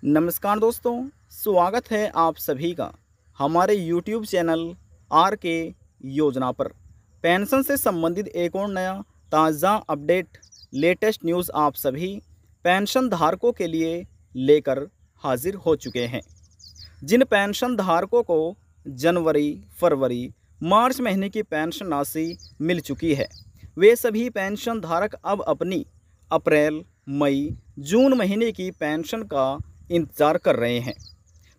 नमस्कार दोस्तों, स्वागत है आप सभी का हमारे YouTube चैनल आर के योजना पर। पेंशन से संबंधित एक और नया ताज़ा अपडेट लेटेस्ट न्यूज़ आप सभी पेंशन धारकों के लिए लेकर हाजिर हो चुके हैं। जिन पेंशन धारकों को जनवरी, फरवरी, मार्च महीने की पेंशन राशि मिल चुकी है, वे सभी पेंशन धारक अब अपनी अप्रैल, मई, जून महीने की पेंशन का इंतज़ार कर रहे हैं।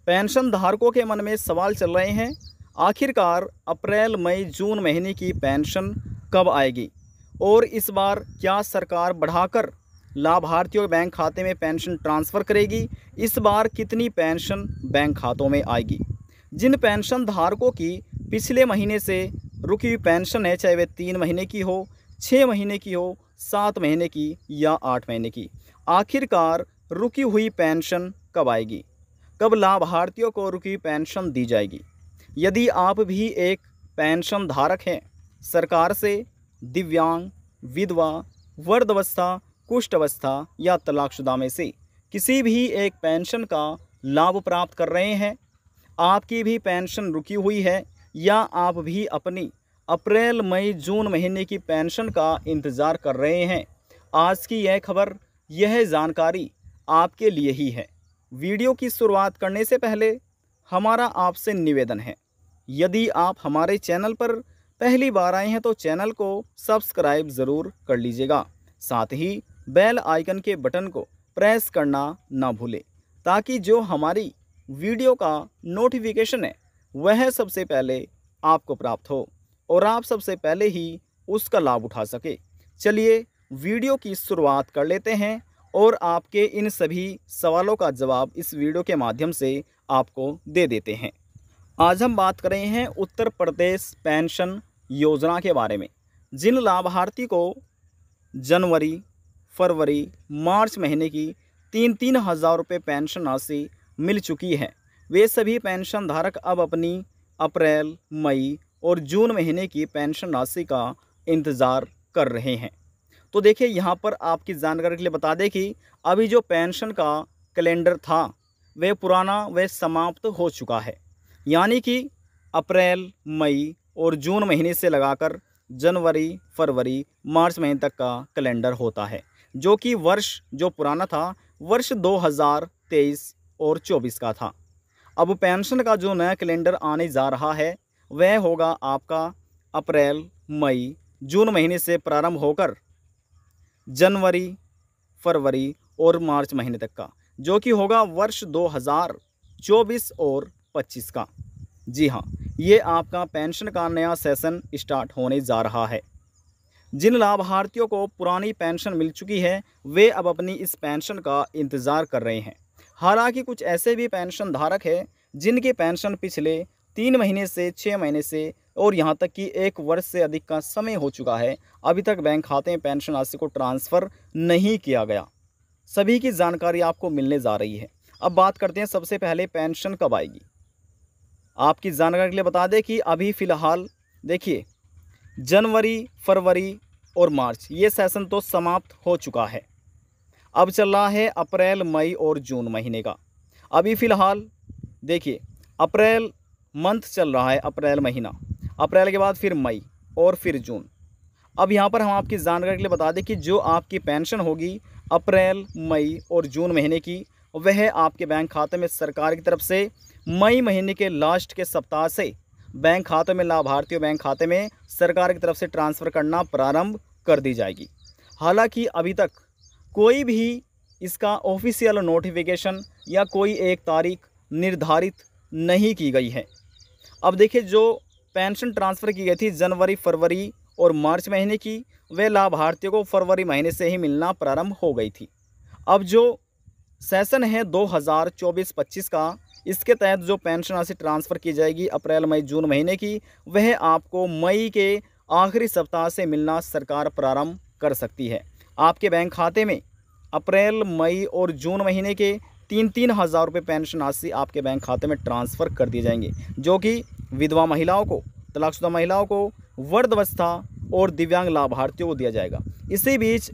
पेंशन धारकों के मन में सवाल चल रहे हैं, आखिरकार अप्रैल, मई, जून महीने की पेंशन कब आएगी और इस बार क्या सरकार बढ़ाकर लाभार्थियों के बैंक खाते में पेंशन ट्रांसफ़र करेगी। इस बार कितनी पेंशन बैंक खातों में आएगी। जिन पेंशन धारकों की पिछले महीने से रुकी हुई पेंशन है, चाहे वे 3 महीने की हो, 6 महीने की हो, 7 महीने की या 8 महीने की, आखिरकार रुकी हुई पेंशन कब आएगी, कब लाभार्थियों को रुकी हुई पेंशन दी जाएगी। यदि आप भी एक पेंशन धारक हैं, सरकार से दिव्यांग, विधवा, वृद्धावस्था, कुष्ठ अवस्था या तलाकशुदा में से किसी भी एक पेंशन का लाभ प्राप्त कर रहे हैं, आपकी भी पेंशन रुकी हुई है या आप भी अपनी अप्रैल, मई, जून महीने की पेंशन का इंतज़ार कर रहे हैं, आज की यह खबर, यह जानकारी आपके लिए ही है। वीडियो की शुरुआत करने से पहले हमारा आपसे निवेदन है, यदि आप हमारे चैनल पर पहली बार आए हैं तो चैनल को सब्सक्राइब ज़रूर कर लीजिएगा। साथ ही बेल आइकन के बटन को प्रेस करना ना भूलें, ताकि जो हमारी वीडियो का नोटिफिकेशन है वह सबसे पहले आपको प्राप्त हो और आप सबसे पहले ही उसका लाभ उठा सके। चलिए वीडियो की शुरुआत कर लेते हैं और आपके इन सभी सवालों का जवाब इस वीडियो के माध्यम से आपको दे देते हैं। आज हम बात कर रहे हैं उत्तर प्रदेश पेंशन योजना के बारे में। जिन लाभार्थी को जनवरी, फरवरी, मार्च महीने की 3-3 हज़ार रुपये पेंशन राशि मिल चुकी है, वे सभी पेंशन धारक अब अपनी अप्रैल, मई और जून महीने की पेंशन राशि का इंतज़ार कर रहे हैं। तो देखिए, यहाँ पर आपकी जानकारी के लिए बता दें कि अभी जो पेंशन का कैलेंडर था वह पुराना, वह समाप्त हो चुका है। यानी कि अप्रैल, मई और जून महीने से लगाकर जनवरी, फरवरी, मार्च महीने तक का कैलेंडर होता है, जो कि वर्ष जो पुराना था वर्ष 2023 और 24 का था। अब पेंशन का जो नया कैलेंडर आने जा रहा है वह होगा आपका अप्रैल, मई, जून महीने से प्रारंभ होकर जनवरी, फरवरी और मार्च महीने तक का, जो कि होगा वर्ष 2024 और 25 का। जी हाँ, ये आपका पेंशन का नया सेशन स्टार्ट होने जा रहा है। जिन लाभार्थियों को पुरानी पेंशन मिल चुकी है वे अब अपनी इस पेंशन का इंतज़ार कर रहे हैं। हालांकि कुछ ऐसे भी पेंशन धारक हैं जिनकी पेंशन पिछले 3 महीने से, 6 महीने से और यहाँ तक कि 1 वर्ष से अधिक का समय हो चुका है, अभी तक बैंक खाते में पेंशन राशि को ट्रांसफ़र नहीं किया गया। सभी की जानकारी आपको मिलने जा रही है। अब बात करते हैं सबसे पहले पेंशन कब आएगी। आपकी जानकारी के लिए बता दें कि अभी फ़िलहाल देखिए, जनवरी, फरवरी और मार्च ये सेशन तो समाप्त हो चुका है। अब चल रहा है अप्रैल, मई और जून महीने का। अभी फ़िलहाल देखिए, अप्रैल मंथ चल रहा है, अप्रैल महीना, अप्रैल के बाद फिर मई और फिर जून। अब यहाँ पर हम आपकी जानकारी के लिए बता दें कि जो आपकी पेंशन होगी अप्रैल, मई और जून महीने की, वह आपके बैंक खाते में सरकार की तरफ से मई महीने के लास्ट के सप्ताह से बैंक खाते में, लाभार्थियों बैंक खाते में सरकार की तरफ से ट्रांसफ़र करना प्रारंभ कर दी जाएगी। हालांकि अभी तक कोई भी इसका ऑफिशियल नोटिफिकेशन या कोई एक तारीख निर्धारित नहीं की गई है। अब देखिए, जो पेंशन ट्रांसफ़र की गई थी जनवरी, फरवरी और मार्च महीने की, वे लाभार्थियों को फरवरी महीने से ही मिलना प्रारंभ हो गई थी। अब जो सेशन है 2024-25 का, इसके तहत जो पेंशन राशि ट्रांसफ़र की जाएगी अप्रैल, मई, जून महीने की, वह आपको मई के आखिरी सप्ताह से मिलना सरकार प्रारंभ कर सकती है। आपके बैंक खाते में अप्रैल, मई और जून महीने के 3-3 हज़ार रुपये पेंशन राशि आपके बैंक खाते में ट्रांसफ़र कर दिए जाएंगे, जो कि विधवा महिलाओं को, तलाकशुदा महिलाओं को, वृद्धावस्था और दिव्यांग लाभार्थियों को दिया जाएगा। इसी बीच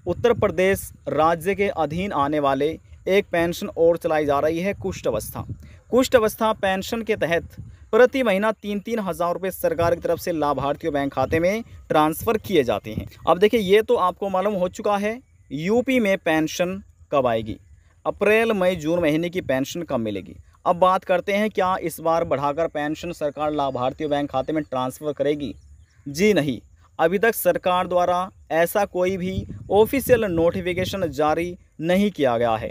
उत्तर प्रदेश राज्य के अधीन आने वाले एक पेंशन और चलाई जा रही है, कुष्ठ अवस्था। कुष्ठ अवस्था पेंशन के तहत प्रति महीना 3-3 हज़ार रुपये सरकार की तरफ से लाभार्थियों बैंक खाते में ट्रांसफ़र किए जाते हैं। अब देखिए, ये तो आपको मालूम हो चुका है यूपी में पेंशन कब आएगी, अप्रैल मई जून महीने की पेंशन कब मिलेगी। अब बात करते हैं, क्या इस बार बढ़ाकर पेंशन सरकार लाभार्थियों बैंक खाते में ट्रांसफ़र करेगी? जी नहीं, अभी तक सरकार द्वारा ऐसा कोई भी ऑफिशियल नोटिफिकेशन जारी नहीं किया गया है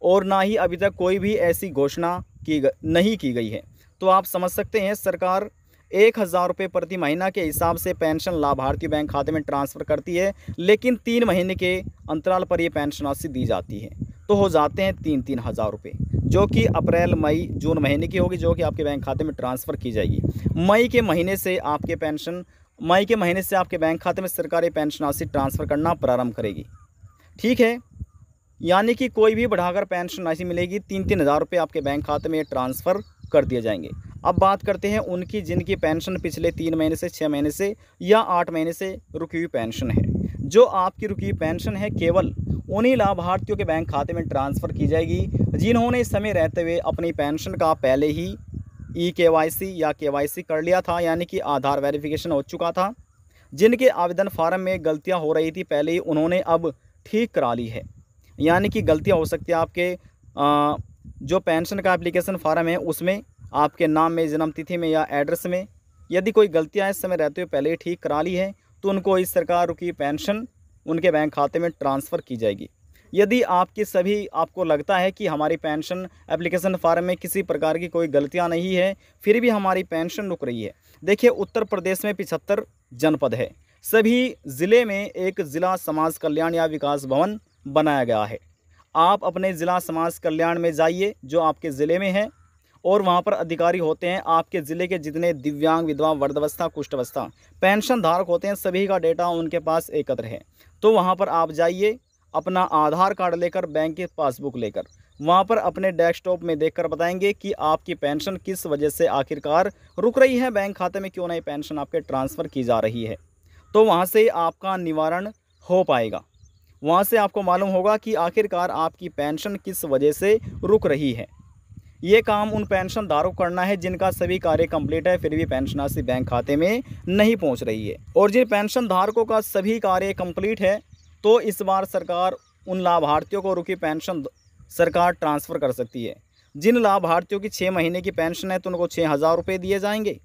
और ना ही अभी तक कोई भी ऐसी घोषणा नहीं की गई है। तो आप समझ सकते हैं, सरकार 1,000 रुपये प्रति महीना के हिसाब से पेंशन लाभार्थी बैंक खाते में ट्रांसफ़र करती है, लेकिन 3 महीने के अंतराल पर ये पेंशन राशि दी जाती है। तो हो जाते हैं 3-3 हज़ार रुपये, जो कि अप्रैल मई जून महीने की होगी, जो कि आपके बैंक खाते में ट्रांसफ़र की जाएगी। मई के महीने से आपके बैंक खाते में सरकार ये पेंशन राशि ट्रांसफ़र करना प्रारंभ करेगी। ठीक है, यानी कि कोई भी बढ़ाकर पेंशन राशि मिलेगी, 3-3 हज़ार रुपये आपके बैंक खाते में ट्रांसफ़र कर दिए जाएंगे। अब बात करते हैं उनकी जिनकी पेंशन पिछले 3 महीने से 6 महीने से या 8 महीने से रुकी हुई पेंशन है। जो आपकी रुकी हुई पेंशन है, केवल उन्हीं लाभार्थियों के बैंक खाते में ट्रांसफ़र की जाएगी जिन्होंने समय रहते हुए अपनी पेंशन का पहले ही EKYC या KYC कर लिया था, यानी कि आधार वेरिफिकेशन हो चुका था। जिनके आवेदन फार्म में गलतियाँ हो रही थी पहले ही, उन्होंने अब ठीक करा ली है। यानी कि गलतियाँ हो सकती है आपके जो पेंशन का एप्लीकेशन फार्म है उसमें, आपके नाम में, जन्मतिथि में या एड्रेस में यदि कोई गलतियाँ इस समय रहते हुए पहले ही ठीक करा ली है, तो उनको इस सरकार रुकी पेंशन उनके बैंक खाते में ट्रांसफ़र की जाएगी। यदि आपको लगता है कि हमारी पेंशन एप्लीकेशन फार्म में किसी प्रकार की कोई गलतियाँ नहीं है, फिर भी हमारी पेंशन रुक रही है। देखिए, उत्तर प्रदेश में 75 जनपद है, सभी ज़िले में एक ज़िला समाज कल्याण या विकास भवन बनाया गया है। आप अपने ज़िला समाज कल्याण में जाइए जो आपके ज़िले में है, और वहाँ पर अधिकारी होते हैं। आपके ज़िले के जितने दिव्यांग, विधवा, वृद्धावस्था, कुष्ठावस्था पेंशन धारक होते हैं, सभी का डेटा उनके पास एकत्र है। तो वहाँ पर आप जाइए, अपना आधार कार्ड लेकर, बैंक की पासबुक लेकर, वहाँ पर अपने डेस्कटॉप में देखकर बताएंगे कि आपकी पेंशन किस वजह से आखिरकार रुक रही है, बैंक खाते में क्यों नहीं पेंशन आपके ट्रांसफ़र की जा रही है। तो वहाँ से आपका निवारण हो पाएगा। वहाँ से आपको मालूम होगा कि आखिरकार आपकी पेंशन किस वजह से रुक रही है। ये काम उन पेंशन धारकों को करना है जिनका सभी कार्य कंप्लीट है, फिर भी पेंशन राशि बैंक खाते में नहीं पहुंच रही है। और जिन पेंशन धारकों का सभी कार्य कंप्लीट है, तो इस बार सरकार उन लाभार्थियों को रुकी पेंशन सरकार ट्रांसफ़र कर सकती है। जिन लाभार्थियों की 6 महीने की पेंशन है, तो उनको 6,000 रुपये दिए जाएंगे,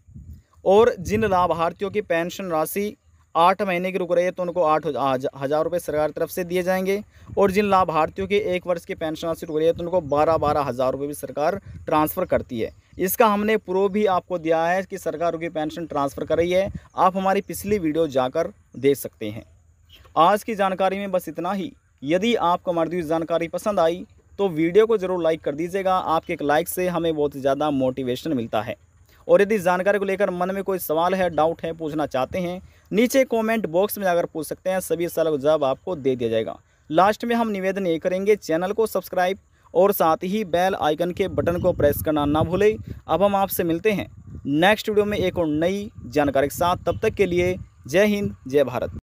और जिन लाभार्थियों की पेंशन राशि 8 महीने की रुक रही है, तो उनको 8,000 रुपये सरकार की तरफ से दिए जाएंगे, और जिन लाभार्थियों की 1 वर्ष की पेंशन राशि रुक रही है, तो उनको 12-12 हज़ार रुपये भी सरकार ट्रांसफ़र करती है। इसका हमने प्रूफ भी आपको दिया है कि सरकार रुकी पेंशन ट्रांसफ़र कर रही है। आप हमारी पिछली वीडियो जाकर देख सकते हैं। आज की जानकारी में बस इतना ही। यदि आपको हमारी दी जानकारी पसंद आई तो वीडियो को ज़रूर लाइक कर दीजिएगा। आपके एक लाइक से हमें बहुत ज़्यादा मोटिवेशन मिलता है। और यदि जानकारी को लेकर मन में कोई सवाल है, डाउट है, पूछना चाहते हैं, नीचे कमेंट बॉक्स में जाकर पूछ सकते हैं। सभी सवालों का जवाब आपको दे दिया जाएगा। लास्ट में हम निवेदन ये करेंगे, चैनल को सब्सक्राइब और साथ ही बेल आइकन के बटन को प्रेस करना ना भूलें। अब हम आपसे मिलते हैं नेक्स्ट वीडियो में एक और नई जानकारी के साथ। तब तक के लिए जय हिंद, जय भारत।